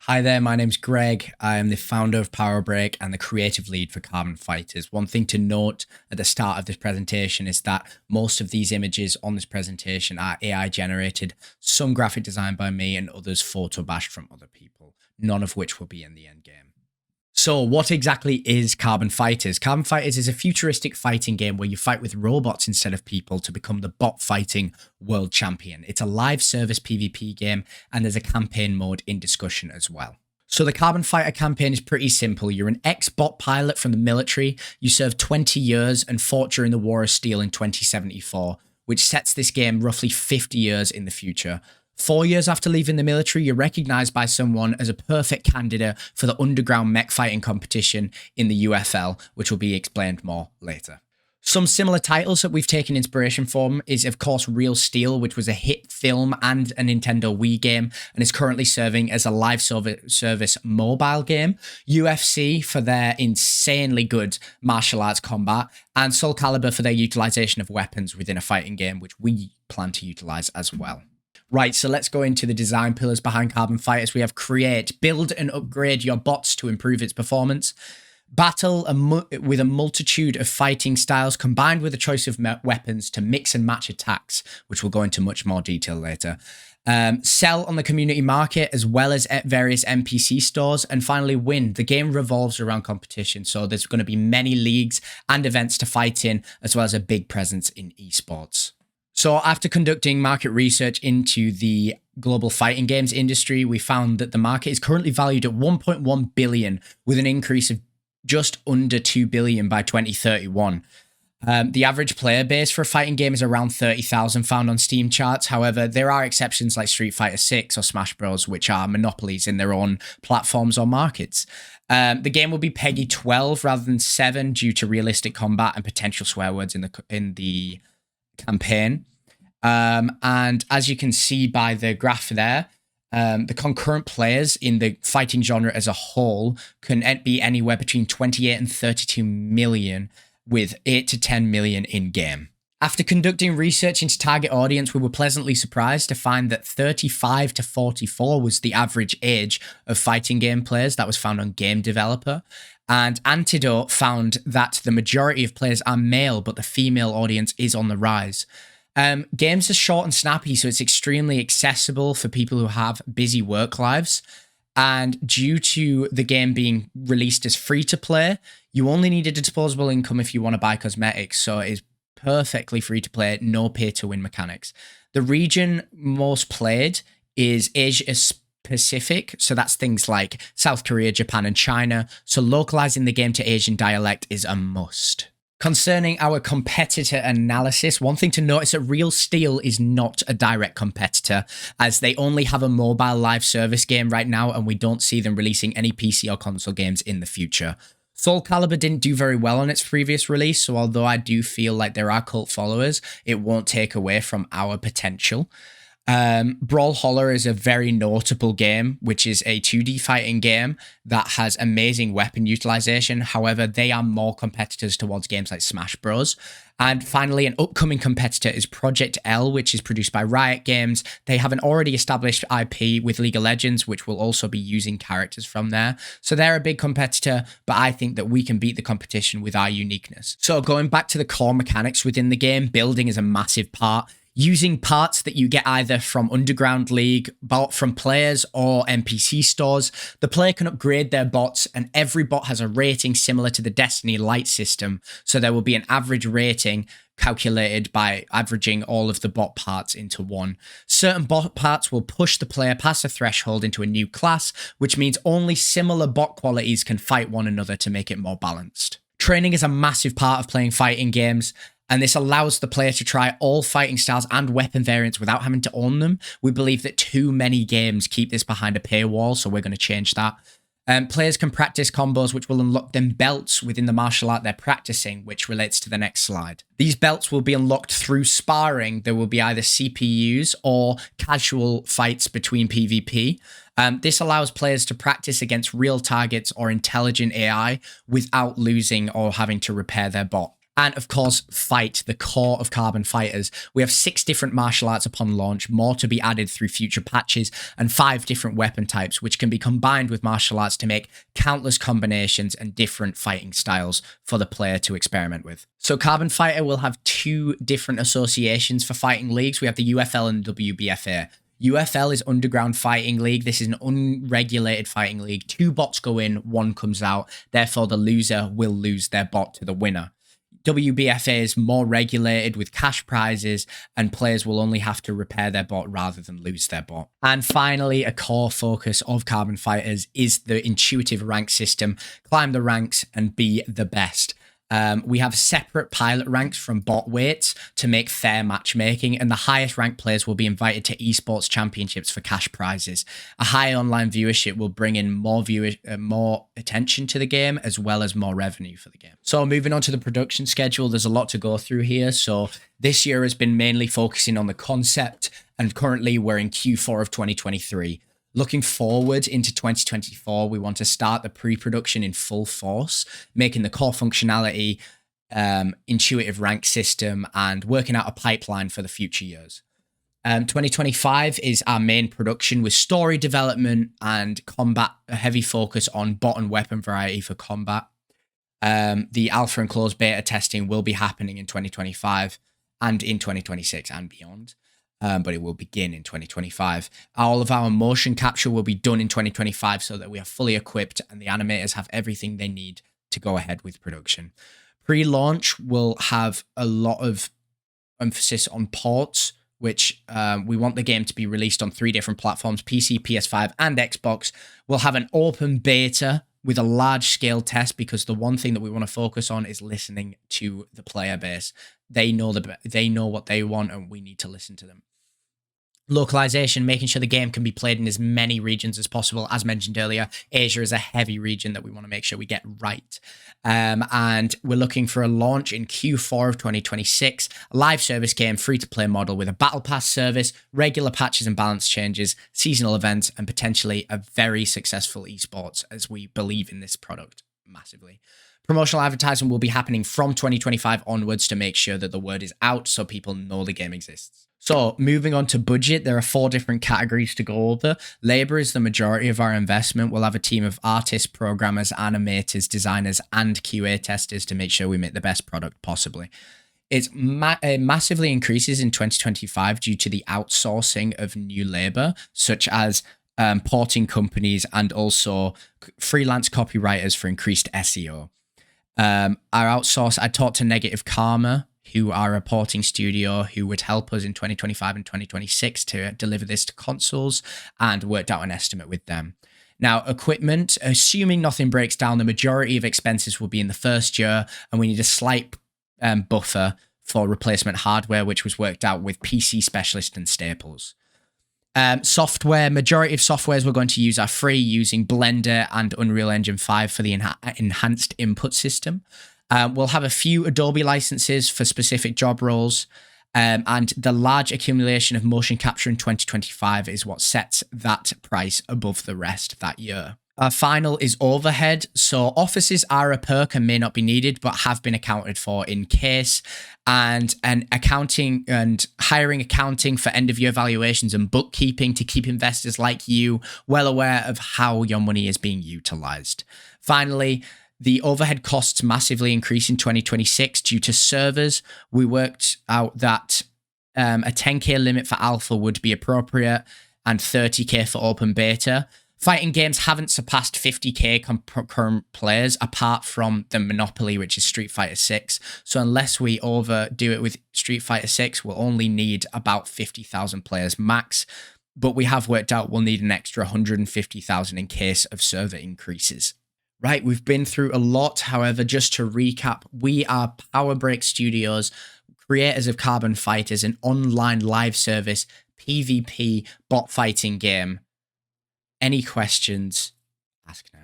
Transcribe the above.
Hi there, my name's Greg. I am the founder of PowerBreak and the creative lead for Carbon Fighters. One thing to note at the start of this presentation is that most of these images on this presentation are AI generated, some graphic design by me and others photo bashed from other people, none of which will be in the end game. So what exactly is Carbon Fighters? Carbon Fighters is a futuristic fighting game where you fight with robots instead of people to become the bot fighting world champion. It's a live service PvP game and there's a campaign mode in discussion as well. So the Carbon Fighter campaign is pretty simple. You're an ex-bot pilot from the military. You served 20 years and fought during the War of Steel in 2074, which sets this game roughly 50 years in the future. 4 years after leaving the military, you're recognized by someone as a perfect candidate for the underground mech fighting competition in the UFL, which will be explained more later. Some similar titles that we've taken inspiration from is, of course, Real Steel, which was a hit film and a Nintendo Wii game, and is currently serving as a live service mobile game. UFC for their insanely good martial arts combat, and Soul Calibur for their utilization of weapons within a fighting game, which we plan to utilize as well. Right, so let's go into the design pillars behind Carbon Fighters. We have create, build and upgrade your bots to improve its performance. Battle with a multitude of fighting styles combined with a choice of weapons to mix and match attacks, which we'll go into much more detail later. Sell on the community market as well as at various NPC stores. And finally, win. The game revolves around competition, so there's going to be many leagues and events to fight in, as well as a big presence in esports. So after conducting market research into the global fighting games industry, we found that the market is currently valued at 1.1 billion with an increase of just under 2 billion by 2031. The average player base for a fighting game is around 30,000 found on Steam charts. However, there are exceptions like Street Fighter 6 or Smash Bros, which are monopolies in their own platforms or markets. The game will be PEGI 12 rather than 7 due to realistic combat and potential swear words in the campaign. And as you can see by the graph there, the concurrent players in the fighting genre as a whole can be anywhere between 28 and 32 million, with 8 to 10 million in-game. After conducting research into target audience, we were pleasantly surprised to find that 35 to 44 was the average age of fighting game players that was found on Game Developer. And Antidote found that the majority of players are male, but the female audience is on the rise. Games are short and snappy, so it's extremely accessible for people who have busy work lives. And due to the game being released as free to play, you only need a disposable income if you want to buy cosmetics. So it is perfectly free to play, no pay to win mechanics. The region most played is Asia Pacific. So that's things like South Korea, Japan, and China. So localizing the game to Asian dialect is a must. Concerning our competitor analysis, one thing to note is that Real Steel is not a direct competitor, as they only have a mobile live service game right now, and we don't see them releasing any PC or console games in the future. Soul Calibur didn't do very well on its previous release, so although I do feel like there are cult followers, it won't take away from our potential. Brawlhalla is a very notable game, which is a 2D fighting game that has amazing weapon utilization. However, they are more competitors towards games like Smash Bros. And finally, an upcoming competitor is Project L, which is produced by Riot Games. They have an already established IP with League of Legends, which will also be using characters from there. So they're a big competitor, but I think that we can beat the competition with our uniqueness. So going back to the core mechanics within the game, building is a massive part. Using parts that you get either from Underground League, bought from players, or NPC stores, the player can upgrade their bots, and every bot has a rating similar to the Destiny Light system. So there will be an average rating calculated by averaging all of the bot parts into one. Certain bot parts will push the player past a threshold into a new class, which means only similar bot qualities can fight one another to make it more balanced. Training is a massive part of playing fighting games, and this allows the player to try all fighting styles and weapon variants without having to own them. We believe that too many games keep this behind a paywall, so we're going to change that. Players can practice combos, which will unlock them belts within the martial art they're practicing, which relates to the next slide. These belts will be unlocked through sparring. There will be either CPUs or casual fights between PvP. This allows players to practice against real targets or intelligent AI without losing or having to repair their bot. And of course, Fight, the core of Carbon Fighters. We have 6 different martial arts upon launch, more to be added through future patches, and 5 different weapon types, which can be combined with martial arts to make countless combinations and different fighting styles for the player to experiment with. So Carbon Fighter will have 2 different associations for fighting leagues. We have the UFL and the WBFA. UFL is Underground Fighting League. This is an unregulated fighting league. 2 bots go in, 1 comes out. Therefore, the loser will lose their bot to the winner. WBFA is more regulated with cash prizes, and players will only have to repair their bot rather than lose their bot. And finally, a core focus of Carbon Fighters is the intuitive rank system. Climb the ranks and be the best. We have separate pilot ranks from bot weights to make fair matchmaking, and the highest ranked players will be invited to esports championships for cash prizes. A high online viewership will bring in more attention to the game, as well as more revenue for the game. So moving on to the production schedule, there's a lot to go through here. So this year has been mainly focusing on the concept, and currently we're in Q4 of 2023. Looking forward into 2024, we want to start the pre-production in full force, making the core functionality, intuitive rank system, and working out a pipeline for the future years. 2025 is our main production with story development and combat, a heavy focus on bot and weapon variety for combat. The alpha and closed beta testing will be happening in 2025 and in 2026 and beyond. But it will begin in 2025. All of our motion capture will be done in 2025 so that we are fully equipped and the animators have everything they need to go ahead with production. Pre-launch will have a lot of emphasis on ports, which we want the game to be released on 3 different platforms, PC, PS5, and Xbox. We'll have an open beta with a large-scale test, because the one thing that we want to focus on is listening to the player base. They know what they want, and we need to listen to them. Localization, making sure the game can be played in as many regions as possible. As mentioned earlier, Asia is a heavy region that we want to make sure we get right. And we're looking for a launch in Q4 of 2026, a live service game, free-to-play model with a battle pass service, regular patches and balance changes, seasonal events, and potentially a very successful esports, as we believe in this product massively. Promotional advertising will be happening from 2025 onwards to make sure that the word is out so people know the game exists. So moving on to budget, there are 4 different categories to go over. Labor is the majority of our investment. We'll have a team of artists, programmers, animators, designers, and QA testers to make sure we make the best product possibly. It massively increases in 2025 due to the outsourcing of new labor, such as porting companies and also freelance copywriters for increased SEO. Our outsource, I talked to Negative Karma, who are a porting studio who would help us in 2025 and 2026 to deliver this to consoles, and worked out an estimate with them. Now, equipment, assuming nothing breaks down, the majority of expenses will be in the first year, and we need a slight buffer for replacement hardware, which was worked out with PC Specialist and Staples. Software, majority of softwares we're going to use are free, using Blender and Unreal Engine 5 for the enhanced input system. We'll have a few Adobe licenses for specific job roles, and the large accumulation of motion capture in 2025 is what sets that price above the rest that year. Final is overhead. So offices are a perk and may not be needed, but have been accounted for in case. And accounting and hiring accounting for end of year valuations and bookkeeping to keep investors like you well aware of how your money is being utilized. Finally, the overhead costs massively increase in 2026 due to servers. We worked out that a 10k limit for alpha would be appropriate and 30k for open beta. Fighting games haven't surpassed 50k concurrent players apart from the monopoly, which is Street Fighter 6. So unless we overdo it with Street Fighter 6, we'll only need about 50,000 players max. But we have worked out we'll need an extra 150,000 in case of server increases. Right, we've been through a lot. However, just to recap, we are Power Break Studios, creators of Carbon Fighters, an online live service PvP bot fighting game. Any questions? Ask now.